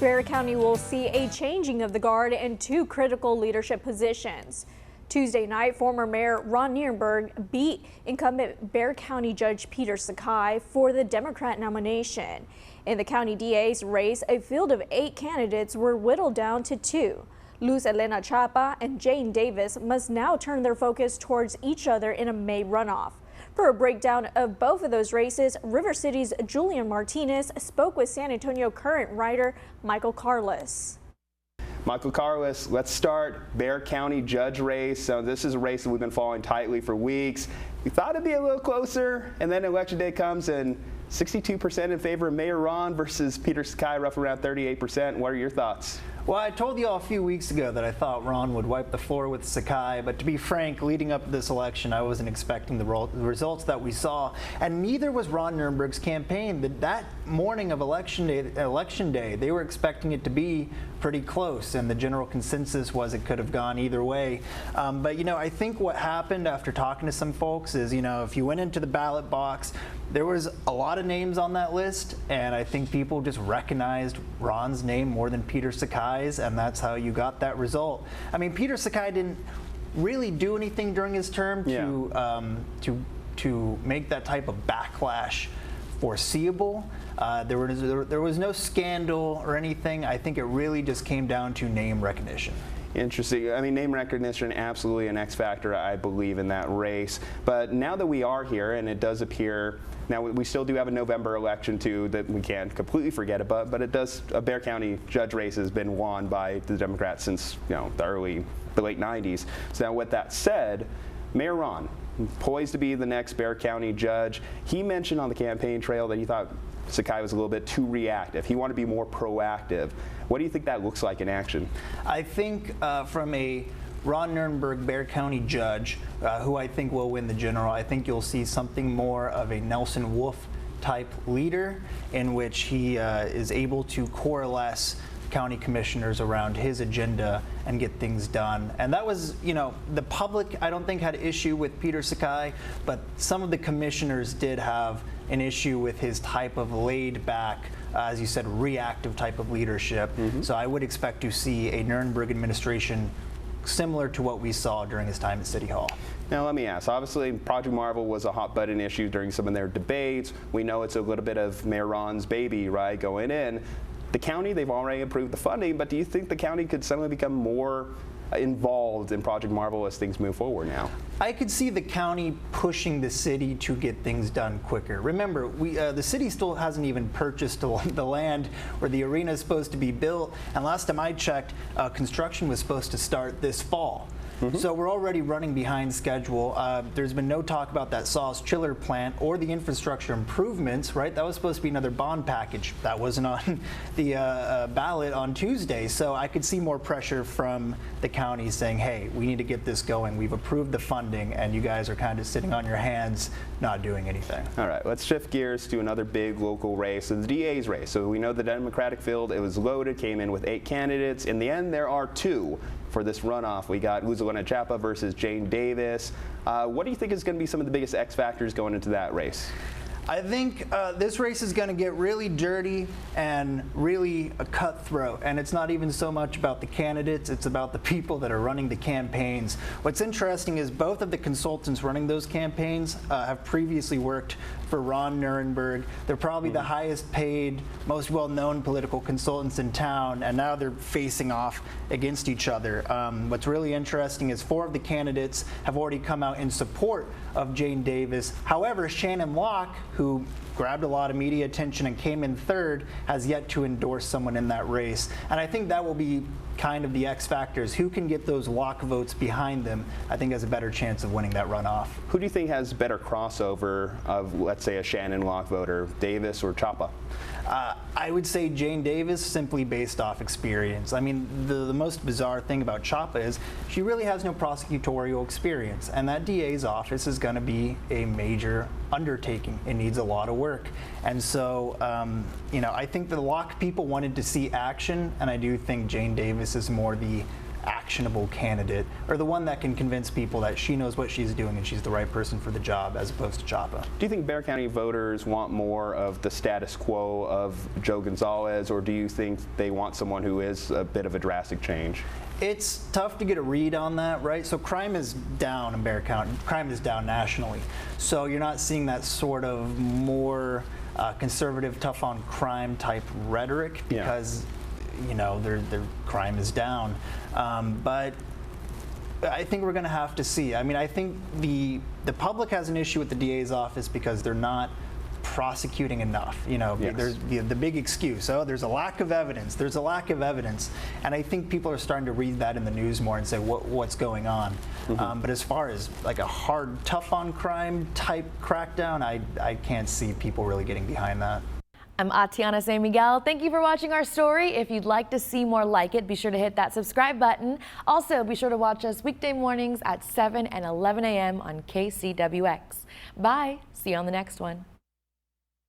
Bexar County will see a changing of the guard in two critical leadership positions. Tuesday night, former Mayor Ron Nirenberg beat incumbent Bexar County Judge Peter Sakai for the Democrat nomination. In the county DA's race, a field of 8 candidates were whittled down to 2. Elena Chapa and Jane Davis must now turn their focus towards each other in a May runoff. For a breakdown of both of those races, River City's Julian Martinez spoke with San Antonio Current writer Michael Karlis. Michael Karlis, let's start Bexar County judge race. So this is a race that we've been following tightly for weeks. We thought it'd be a little closer, and then election day comes and 62% in favor of Mayor Ron versus Peter Sakai, roughly around 38%. What are your thoughts? Well, I told you all a few weeks ago that I thought Ron would wipe the floor with Sakai, but to be frank, leading up to this election, I wasn't expecting the results that we saw, and neither was Ron Nirenberg's campaign. That morning of election day, they were expecting it to be pretty close, and the general consensus was it could have gone either way. But I think what happened after talking to some folks is, if you went into the ballot box, there was a lot of names on that list, and I think people just recognized Ron's name more than Peter Sakai's, and that's how you got that result. I mean, Peter Sakai didn't really do anything during his term to make that type of backlash foreseeable. There was no scandal or anything. I think it really just came down to name recognition. Interesting. I mean, name recognition, absolutely an X factor, I believe, in that race. But now that we are here, and it does appear, now we still do have a November election too that we can't completely forget about, but it does, a Bexar County judge race has been won by the Democrats since, the late 90s. So now with that said, Mayor Ron, poised to be the next Bexar County judge, he mentioned on the campaign trail that he thought Sakai was a little bit too reactive. He wanted to be more proactive. What do you think that looks like in action? I think from a Ron Nirenberg Bexar County judge, who I think will win the general, I think you'll see something more of a Nelson Wolff type leader in which he is able to coalesce county commissioners around his agenda and get things done. And that was, the public, I don't think, had issue with Peter Sakai, but some of the commissioners did have an issue with his type of laid back, as you said, reactive type of leadership. So I would expect to see a Nirenberg administration similar to what we saw during his time at City Hall. Now let me ask, obviously Project Marvel was a hot button issue during some of their debates. We know it's a little bit of Mayor Ron's baby, right, going in. The county, they've already approved the funding, but do you think the county could suddenly become more involved in Project Marvel as things move forward now? I could see the county pushing the city to get things done quicker. Remember, the city still hasn't even purchased the land where the arena is supposed to be built, and last time I checked, construction was supposed to start this fall. So we're already running behind schedule. There's been no talk about that sauce chiller plant or the infrastructure improvements, right? That was supposed to be another bond package. That wasn't on the ballot on Tuesday. So I could see more pressure from the county saying, hey, we need to get this going. We've approved the funding, and you guys are kind of sitting on your hands, not doing anything. All right, let's shift gears to another big local race, the DA's race. So we know the Democratic field, it was loaded, came in with 8 candidates. In the end, there are 2 for this runoff. We got Elena Chapa versus Jane Davis. What do you think is going to be some of the biggest X factors going into that race? I think this race is going to get really dirty and really cutthroat, and it's not even so much about the candidates, it's about the people that are running the campaigns. What's interesting is both of the consultants running those campaigns have previously worked for Ron Nirenberg. They're probably the highest paid, most well-known political consultants in town, and now they're facing off against each other. What's really interesting is 4 of the candidates have already come out in support of Jane Davis. However, Shannon Locke, who grabbed a lot of media attention and came in 3rd, has yet to endorse someone in that race. And I think that will be kind of the X factors. Who can get those Locke votes behind them, I think, has a better chance of winning that runoff. Who do you think has better crossover of, let's say, a Shannon Locke voter, Davis or Chapa? I would say Jane Davis, simply based off experience. I mean, the most bizarre thing about Chapa is she really has no prosecutorial experience, and that DA's office is going to be a major undertaking. It needs a lot of work. And so, I think the Locke people wanted to see action, and I do think Jane Davis is more the actionable candidate, or the one that can convince people that she knows what she's doing and she's the right person for the job, as opposed to Chapa. Do you think Bexar County voters want more of the status quo of Joe Gonzales, or do you think they want someone who is a bit of a drastic change? It's tough to get a read on that, right? So crime is down in Bexar County. Crime is down nationally. So you're not seeing that sort of more conservative, tough on crime type rhetoric because, you know, their crime is down. But I think we're going to have to see. I mean, I think the public has an issue with the DA's office because they're not prosecuting enough. You know, there's the big excuse, oh, there's a lack of evidence. There's a lack of evidence. And I think people are starting to read that in the news more and say, what's going on? But as far as like a hard, tough on crime type crackdown, I can't see people really getting behind that. I'm Atiana San Miguel. Thank you for watching our story. If you'd like to see more like it, be sure to hit that subscribe button. Also, be sure to watch us weekday mornings at 7 and 11 a.m. on KCWX. Bye. See you on the next one.